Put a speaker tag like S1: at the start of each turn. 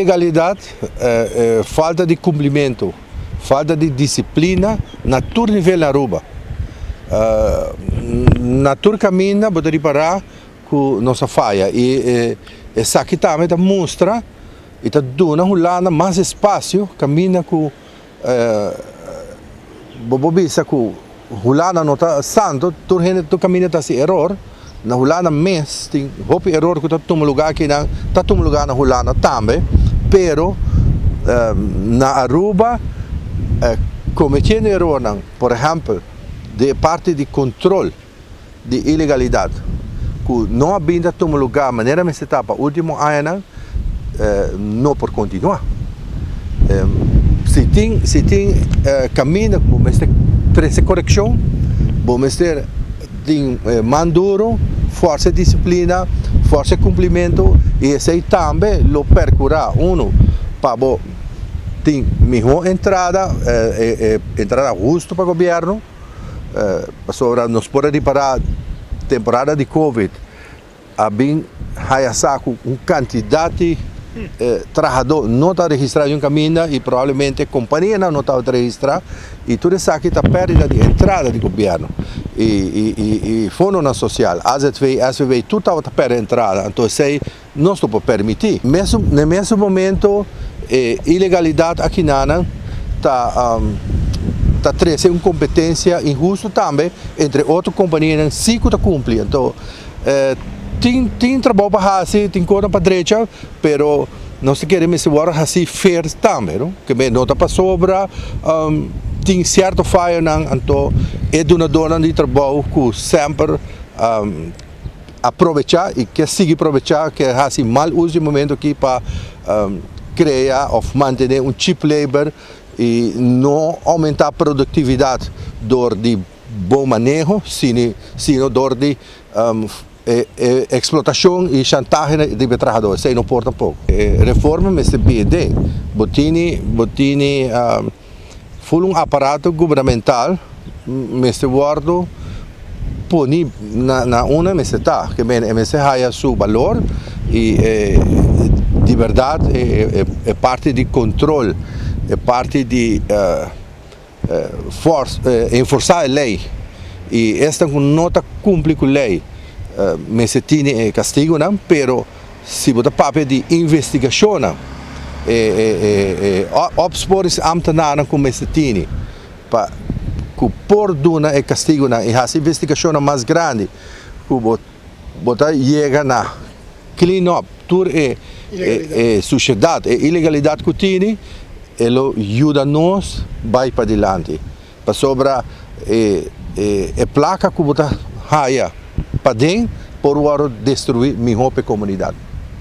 S1: Ilegalidade, falta de cumprimento, falta de disciplina na todo nível na Aruba. Na todo caminho, poderia parar com nossa falha. E isso aqui também mostra e está dando mais espaço, caminha com bobisa com hulana não está santo, todo caminho está se error. Na hulana mês tem houve erro que está tomando lugar aqui na está tomando lugar na hulana também, pero na Aruba cometendo erro por exemplo de parte de controle de ilegalidade que não ainda toma lugar maneira mas etapa último ano não por continuar se tem caminho como este treze correção como este tem manduro força disciplina força cumprimento e esse também lo percurar para tem melhor entrada entrada justo para o governo sobre nos pode reparar temporada de Covid a bem com quantidade trabalhador não está registrado em um caminho e provavelmente a companhia não está registrada e tudo isso aqui está perda de entrada do governo e fundo na social AZV tudo está perda de entrada então sei não se pode permitir mesmo no mesmo momento ilegalidade aqui na está trazendo uma competência injusta também entre outras companhias sim que está cumprindo então tem trabalho para fazer, tem coisa para direita, pero não se quer mais agora assim fair também, não? Que bem não está para sobra, tem certo falha então é uma dona de trabalho que sempre aproveitar e que siga aproveitar que assim mal uso o momento aqui para criar ou manter cheap labor e não aumentar a produtividade dor de bom manejo, sino dor de explotação e chantagem de trabalhadores, isso não importa pouco. Reforma nesse BD, botini foi aparato governamental, nesse guardo poni na uma meseta, que bem, esse haya seu valor e de verdade é parte de controle, é parte de enforçar a lei e esta não está cumprindo com a lei. Mas tem castigo, não? Pero se você papel de investigação, opspores ambtenaar como esse tem, para que por duna castigo na e essa investigação mais grande, que você chega na clean up toda sociedade, ilegalidade que tem, ela ajuda nós vai para diante, para sobra placa que você haya para dentro, por destruir melhor a comunidade.